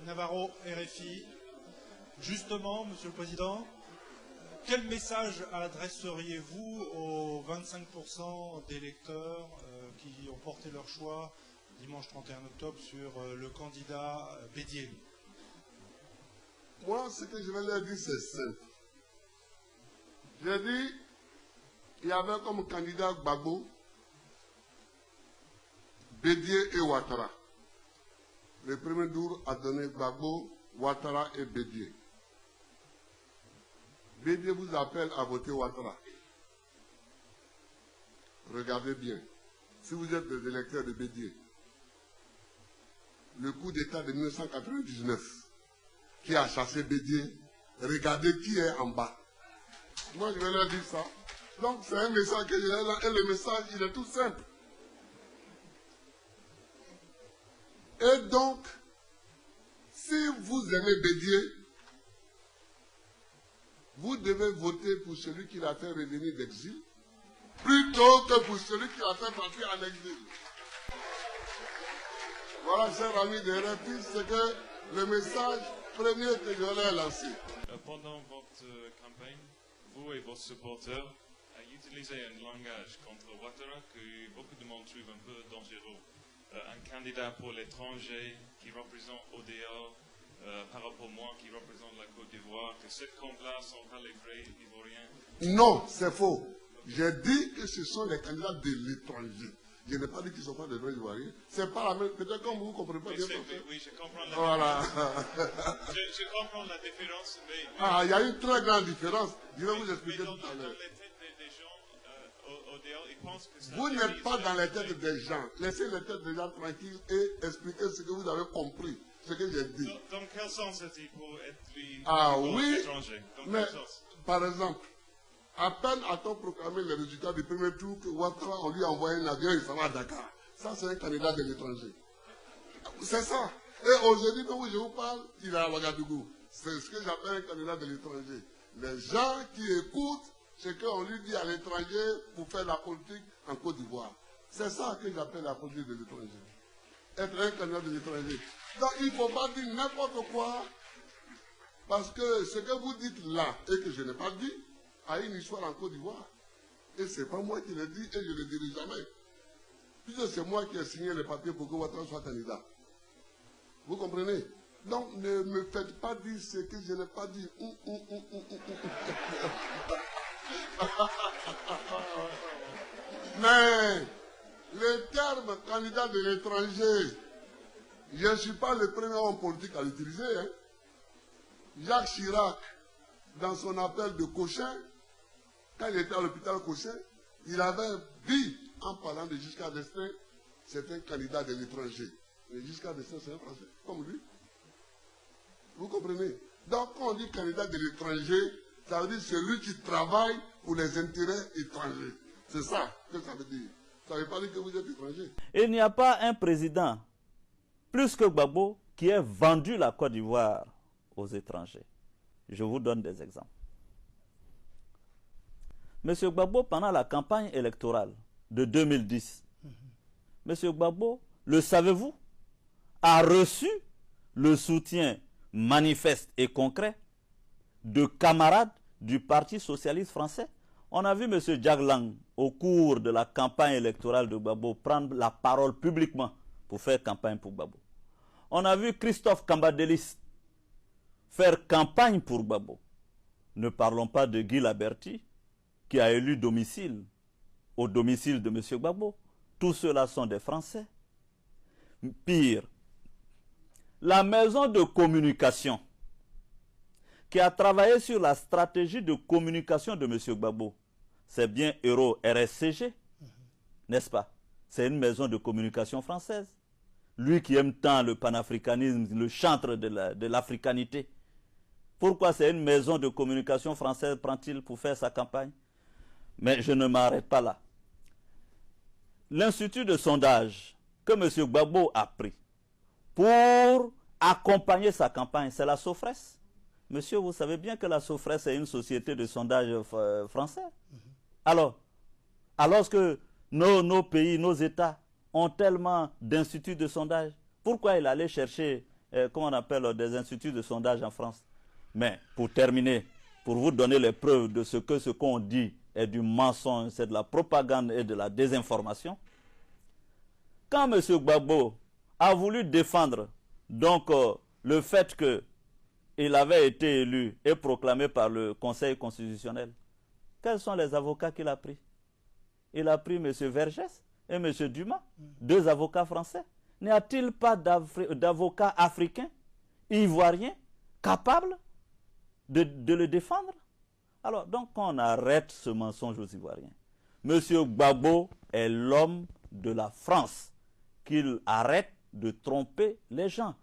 Navarro, RFI. Justement, Monsieur le Président, quel message adresseriez-vous aux 25% d'électeurs qui ont porté leur choix dimanche 31 octobre sur le candidat Bédié? Moi, ce que je vais leur dire, c'est simple. J'ai dit, il y avait comme candidat Gbagbo, Bédié et Ouattara. Le premier tour a donné Gbagbo, Ouattara et Bédié. Bédié vous appelle à voter Ouattara. Regardez bien. Si vous êtes des électeurs de Bédié, le coup d'État de 1999 qui a chassé Bédié, regardez qui est en bas. Moi, je vais leur dire ça. Donc, c'est un message que je leur donne. Et le message, il est tout simple. Et donc, si vous aimez Bédié, vous devez voter pour celui qui l'a fait revenir d'exil, plutôt que pour celui qui l'a fait partir en exil. Voilà, chers amis de RFI, c'est que le message premier que je voulais lancer. Pendant votre campagne, vous et vos supporters utilisez un langage contre Ouattara que beaucoup de monde trouve un peu dangereux. Un candidat pour l'étranger qui représente ODA, par rapport à moi qui représente la Côte d'Ivoire, que ces comptes-là ne sont pas les vrais Ivoiriens. Non, c'est faux. J'ai dit que ce sont les candidats de l'étranger. Je n'ai pas dit qu'ils ne sont pas des vrais Ivoiriens. C'est pas la même. Peut-être comme vous ne comprenez pas bien. Oui, je comprends la voilà. je comprends la différence. Mais, ah, il y a une très grande différence. Je vais vous expliquer tout à l'heure. Dans les têtes des gens, ODA, ils pensent que ça. Vous n'êtes pas dans les têtes des gens. Laissez les têtes des gens tranquilles et expliquez ce que vous avez compris. Ce que j'ai dit. Dans quel sens est-il pour être étranger? Mais, par exemple, à peine a-t-on proclamé les résultats du premier tour que Ouattara, on lui a envoyé un avion, il s'en va à Dakar. Ça, c'est un candidat de l'étranger. C'est ça. Et aujourd'hui, quand je vous parle, il est à Ouagadougou. C'est ce que j'appelle un candidat de l'étranger. Les gens qui écoutent ce qu'on lui dit à l'étranger pour faire la politique en Côte d'Ivoire. C'est ça que j'appelle la politique de l'étranger. Être un candidat de l'étranger. Donc, il ne faut pas dire n'importe quoi, parce que ce que vous dites là, et que je n'ai pas dit, a une histoire en Côte d'Ivoire. Et ce n'est pas moi qui l'ai dit, et je ne le dirai jamais. Puisque c'est moi qui ai signé les papiers pour que Ouattara soit candidat. Vous comprenez? Donc, ne me faites pas dire ce que je n'ai pas dit. Mais, le terme candidat de l'étranger, je ne suis pas le premier homme politique à l'utiliser. Hein. Jacques Chirac, dans son appel de Cochin, quand il était à l'hôpital Cochin, il avait dit, en parlant de Giscard d'Estaing, c'est un candidat de l'étranger. Mais Giscard d'Estaing, c'est un Français, comme lui. Vous comprenez? Donc, quand on dit candidat de l'étranger, ça veut dire celui qui travaille pour les intérêts étrangers. C'est ça que ça veut dire. Ça ne veut pas dire que vous êtes étranger. Il n'y a pas un président, plus que Gbagbo, qui ait vendu la Côte d'Ivoire aux étrangers. Je vous donne des exemples. Monsieur Gbagbo, pendant la campagne électorale de 2010, Monsieur Gbagbo, le savez-vous, a reçu le soutien manifeste et concret de camarades du Parti socialiste français. On a vu M. Diaglang, au cours de la campagne électorale de Gbagbo, prendre la parole publiquement pour faire campagne pour Gbagbo. On a vu Christophe Cambadelis faire campagne pour Gbagbo. Ne parlons pas de Guy Laberty, qui a élu domicile au domicile de M. Gbagbo. Tous ceux-là sont des Français. Pire, la maison de communication qui a travaillé sur la stratégie de communication de M. Gbagbo, c'est bien Euro RSCG, n'est-ce pas? C'est une maison de communication française. Lui qui aime tant le panafricanisme, le chantre de l'africanité. Pourquoi c'est une maison de communication française prend-il pour faire sa campagne? Mais je ne m'arrête pas là. L'institut de sondage que M. Gbagbo a pris pour accompagner sa campagne, c'est la Sofres. Monsieur, vous savez bien que la Sofres est une société de sondage français. Alors que nos pays, nos États ont tellement d'instituts de sondage, pourquoi il allait chercher comment on appelle, des instituts de sondage en France. Mais pour terminer, pour vous donner les preuves de ce qu'on dit est du mensonge, c'est de la propagande et de la désinformation, quand M. Gbagbo a voulu défendre donc le fait qu'il avait été élu et proclamé par le Conseil constitutionnel, quels sont les avocats qu'il a pris? Il a pris M. Vergès et M. Dumas, deux avocats français. N'y a-t-il pas d'avocats africains, ivoiriens, capables de le défendre? Alors, donc, on arrête ce mensonge aux Ivoiriens. M. Gbagbo est l'homme de la France. Qu'il arrête de tromper les gens.